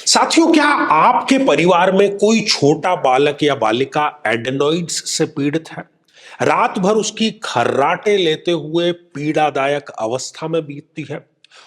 साथियों, क्या आपके परिवार में कोई छोटा बालक या बालिका एडेनोइड्स से पीड़ित है? रात भर उसकी खर्राटे लेते हुए पीड़ादायक अवस्था में बीतती है।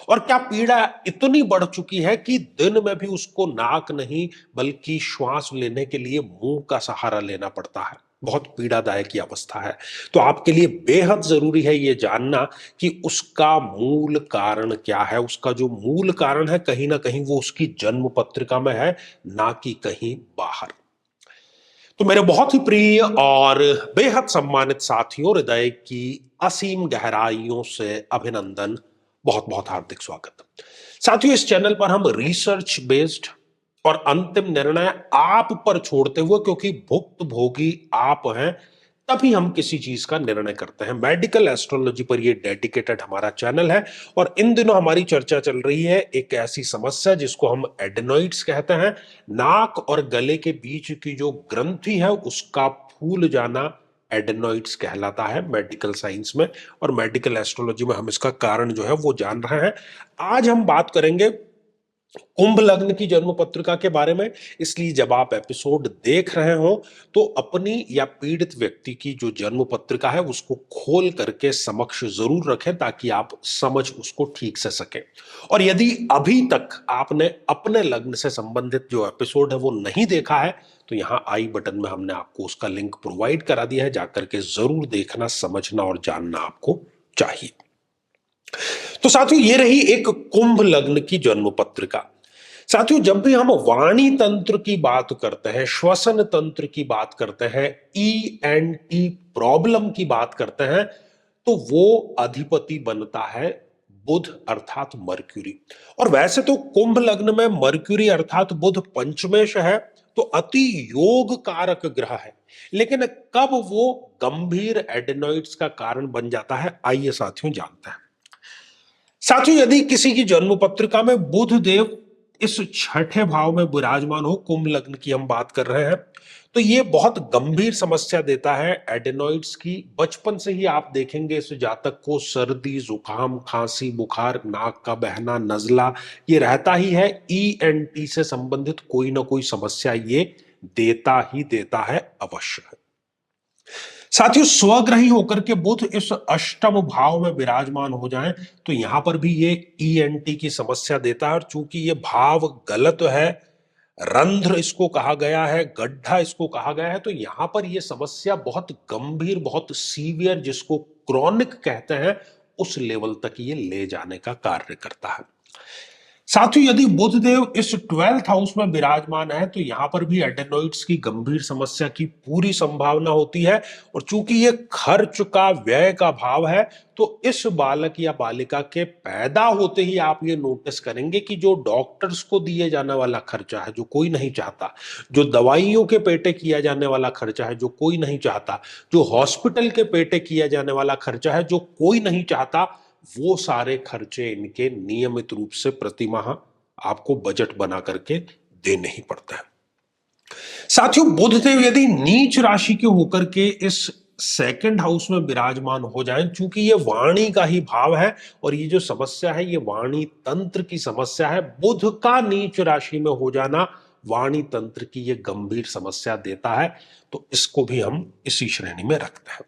और क्या पीड़ा इतनी बढ़ चुकी है कि दिन में भी उसको नाक नहीं बल्कि श्वास लेने के लिए मुंह का सहारा लेना पड़ता है। बहुत पीड़ादायक ये अवस्था है। तो आपके लिए बेहद जरूरी है ये जानना कि उसका मूल कारण क्या है। उसका जो मूल कारण है कहीं ना कहीं वो उसकी जन्म पत्रिका में है, ना कि कहीं बाहर। तो मेरे बहुत ही प्रिय और बेहद सम्मानित साथियों, हृदय की असीम गहराइयों से अभिनंदन, बहुत बहुत हार्दिक स्वागत। साथियों, इस चैनल पर हम रिसर्च बेस्ड और अंतिम निर्णय आप पर छोड़ते हुए, क्योंकि भुक्त भोगी आप हैं, तभी हम किसी चीज का निर्णय करते हैं। मेडिकल एस्ट्रोलॉजी पर यह डेडिकेटेड हमारा चैनल है। और इन दिनों हमारी चर्चा चल रही है एक ऐसी समस्या जिसको हम एडेनोइड्स कहते हैं। नाक और गले के बीच की जो ग्रंथि है उसका फूल जाना एडेनोइड्स कहलाता है मेडिकल साइंस में। और मेडिकल एस्ट्रोलॉजी में हम इसका कारण जो है वो जान रहे हैं। आज हम बात करेंगे कुंभ लग्न की जन्म पत्रिका के बारे में। इसलिए जब आप एपिसोड देख रहे हो तो अपनी या पीड़ित व्यक्ति की जो जन्म पत्रिका है उसको खोल करके समक्ष जरूर रखें ताकि आप समझ उसको ठीक से सकें। और यदि अभी तक आपने अपने लग्न से संबंधित जो एपिसोड है वो नहीं देखा है तो यहाँ आई बटन में हमने आपको उसका लिंक प्रोवाइड करा दिया है, जाकर के जरूर देखना, समझना और जानना आपको चाहिए। तो साथियों, ये रही एक कुंभ लग्न की जन्म पत्रिका। साथियों, जब भी हम वाणी तंत्र की बात करते हैं, श्वसन तंत्र की बात करते हैं, ईएनटी प्रॉब्लम की बात करते हैं, तो वो अधिपति बनता है बुध अर्थात मर्क्यूरी। और वैसे तो कुंभ लग्न में मर्क्यूरी अर्थात बुध पंचमेश है, तो अति योग कारक ग्रह है। लेकिन कब वो गंभीर एडेनोइड्स का कारण बन जाता है, आइए साथियों जानते हैं। साथियों, यदि किसी की जन्म पत्रिका में बुध देव इस छठे भाव में विराजमान हो, कुंभ लग्न की हम बात कर रहे हैं, तो ये बहुत गंभीर समस्या देता है एडेनोइड्स की। बचपन से ही आप देखेंगे इस जातक को सर्दी, जुकाम, खांसी, बुखार, नाक का बहना, नजला ये रहता ही है। ईएनटी से संबंधित कोई ना कोई समस्या ये देता ही देता है, अवश्य है। साथियों, स्वग्रही होकर के बुध इस अष्टम भाव में विराजमान हो जाएं तो यहां पर भी ये ईएनटी की समस्या देता है। और चूंकि ये भाव गलत है, रंध्र इसको कहा गया है, गड्ढा इसको कहा गया है, तो यहां पर ये समस्या बहुत गंभीर, बहुत सीवियर, जिसको क्रॉनिक कहते हैं, उस लेवल तक ये ले जाने का कार्य करता है। साथियों, यदि बुधदेव इस 12th हाउस में विराजमान है तो यहां पर भी एडेनोइड्स की गंभीर समस्या की पूरी संभावना होती है। और चूंकि ये खर्च का, व्यय का भाव है, तो इस बालक या बालिका के पैदा होते ही आप ये नोटिस करेंगे कि जो डॉक्टर्स को दिए जाने वाला खर्चा है जो कोई नहीं चाहता, जो दवाइयों के पेटे किया जाने वाला खर्चा है जो कोई नहीं चाहता, जो हॉस्पिटल के पेटे किया जाने वाला खर्चा है जो कोई नहीं चाहता, वो सारे खर्चे इनके नियमित रूप से प्रतिमाह आपको बजट बना करके देने ही पड़ता है। साथियों, बुधदेव यदि नीच राशि के होकर के इस सेकंड हाउस में विराजमान हो जाएं, चूंकि ये वाणी का ही भाव है और ये जो समस्या है ये वाणी तंत्र की समस्या है। बुध का नीच राशि में हो जाना वाणी तंत्र की ये गंभीर समस्या देता है, तो इसको भी हम इसी श्रेणी में रखते हैं।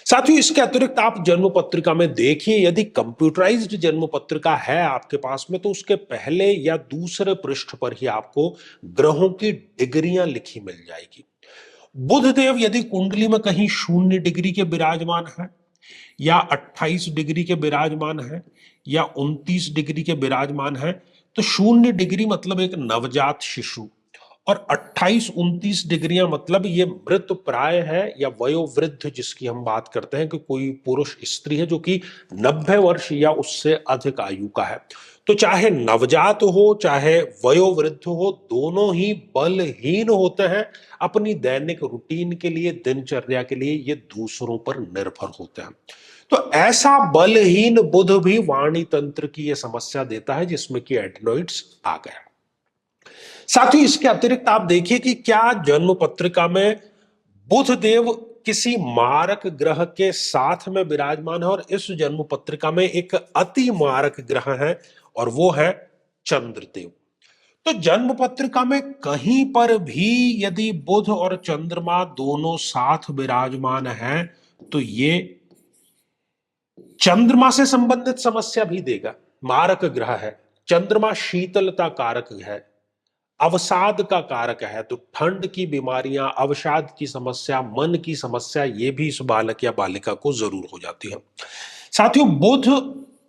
साथियों, इसके अतिरिक्त आप जन्म पत्रिका में देखिए, यदि कंप्यूटराइज्ड जन्म पत्रिका है आपके पास में तो उसके पहले या दूसरे पृष्ठ पर ही आपको ग्रहों की डिग्रियां लिखी मिल जाएगी। बुधदेव यदि कुंडली में कहीं 0 डिग्री के विराजमान है, या 28 डिग्री के विराजमान है, या 29 डिग्री के विराजमान है, तो 0 डिग्री मतलब एक नवजात शिशु, और 28-29 डिग्रियां मतलब ये मृत प्राय है या वयोवृद्ध, जिसकी हम बात करते हैं कि कोई पुरुष स्त्री है जो कि 90 वर्ष या उससे अधिक आयु का है। तो चाहे नवजात हो चाहे वयोवृद्ध हो, दोनों ही बलहीन होते हैं। अपनी दैनिक रूटीन के लिए, दिनचर्या के लिए ये दूसरों पर निर्भर होते हैं। तो ऐसा बलहीन बुध भी वाणी तंत्र की यह समस्या देता है जिसमें कि एडेनोइड्स आ गया। साथियों, इसके अतिरिक्त आप देखिए कि क्या जन्म पत्रिका में बुध देव किसी मारक ग्रह के साथ में विराजमान है। और इस जन्म पत्रिका में एक अति मारक ग्रह है और वो है चंद्रदेव। तो जन्म पत्रिका में कहीं पर भी यदि बुध और चंद्रमा दोनों साथ विराजमान हैं तो ये चंद्रमा से संबंधित समस्या भी देगा। मारक ग्रह है, चंद्रमा शीतलता कारक है, अवसाद का कारक है, तो ठंड की बीमारियां, अवसाद की समस्या, मन की समस्या, ये भी इस बालक या बालिका को जरूर हो जाती है। साथियों, बुध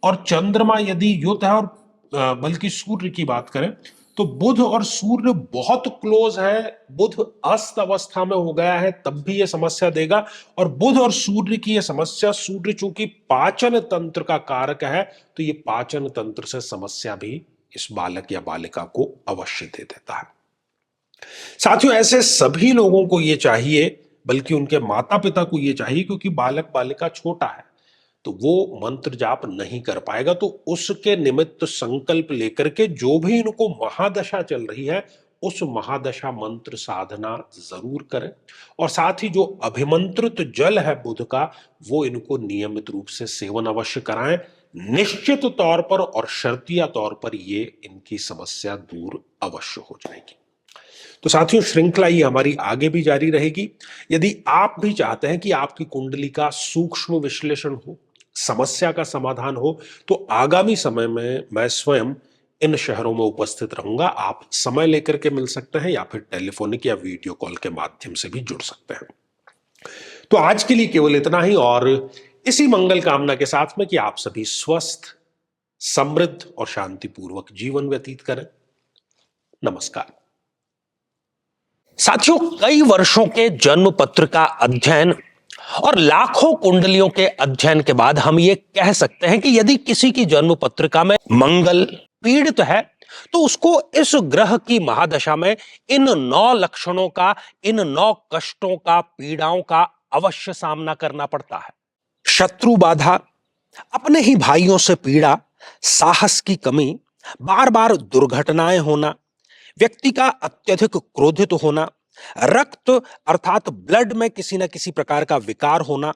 और चंद्रमा यदि युत है और बल्कि सूर्य की बात करें तो बुध और सूर्य बहुत क्लोज है, बुध अस्त अवस्था में हो गया है तब भी यह समस्या देगा। और बुध और सूर्य की यह समस्या, सूर्य चूंकि पाचन तंत्र का कारक है तो ये पाचन तंत्र से समस्या भी इस बालक या बालिका को अवश्य दे देता है। साथियों, ऐसे सभी लोगों को ये चाहिए, बल्कि उनके माता पिता को ये चाहिए, क्योंकि बालक बालिका छोटा है तो वो मंत्र जाप नहीं कर पाएगा, तो उसके निमित्त संकल्प लेकर के जो भी इनको महादशा चल रही है उस महादशा मंत्र साधना जरूर करें। और साथ ही जो अभिमंत्रित जल है बुध का, वो इनको नियमित रूप से सेवन अवश्य कराएं। निश्चित तौर पर और शर्तिया तौर पर ये इनकी समस्या दूर अवश्य हो जाएगी। तो साथियों, श्रृंखला ये हमारी आगे भी जारी रहेगी। यदि आप भी चाहते हैं कि आपकी कुंडली का सूक्ष्म विश्लेषण हो, समस्या का समाधान हो, तो आगामी समय में मैं स्वयं इन शहरों में उपस्थित रहूंगा। आप समय लेकर के मिल सकते हैं या फिर टेलीफोनिक या वीडियो कॉल के माध्यम से भी जुड़ सकते हैं। तो आज के लिए केवल इतना ही, और इसी मंगल कामना के साथ में कि आप सभी स्वस्थ, समृद्ध और शांतिपूर्वक जीवन व्यतीत करें। नमस्कार। साथियों, कई वर्षों के जन्म पत्र का अध्ययन और लाखों कुंडलियों के अध्ययन के बाद हम ये कह सकते हैं कि यदि किसी की जन्म पत्रिका में मंगल पीड़ित है तो उसको इस ग्रह की महादशा में इन 9 लक्षणों का, इन 9 कष्टों का, पीड़ाओं का अवश्य सामना करना पड़ता है। शत्रु बाधा, अपने ही भाइयों से पीड़ा, साहस की कमी, बार बार दुर्घटनाएं होना, व्यक्ति का अत्यधिक क्रोधित होना, रक्त अर्थात ब्लड में किसी न किसी प्रकार का विकार होना,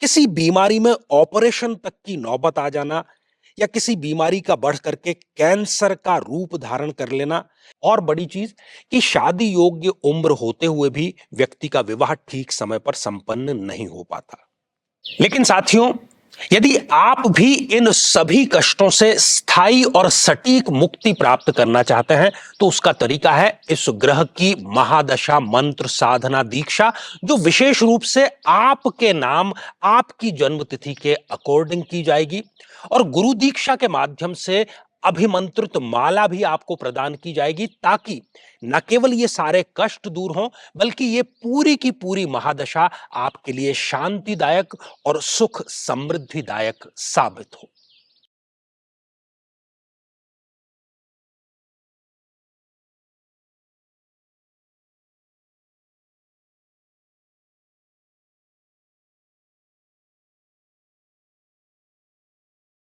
किसी बीमारी में ऑपरेशन तक की नौबत आ जाना, या किसी बीमारी का बढ़ करके कैंसर का रूप धारण कर लेना, और बड़ी चीज कि शादी योग्य उम्र होते हुए भी व्यक्ति का विवाह ठीक समय पर संपन्न नहीं हो पाता। लेकिन साथियों, यदि आप भी इन सभी कष्टों से स्थायी और सटीक मुक्ति प्राप्त करना चाहते हैं तो उसका तरीका है इस ग्रह की महादशा मंत्र साधना दीक्षा, जो विशेष रूप से आपके नाम, आपकी जन्मतिथि के अकॉर्डिंग की जाएगी। और गुरु दीक्षा के माध्यम से अभिमंत्रित माला भी आपको प्रदान की जाएगी, ताकि न केवल ये सारे कष्ट दूर हों, बल्कि ये पूरी की पूरी महादशा आपके लिए शांतिदायक और सुख समृद्धिदायक साबित हो।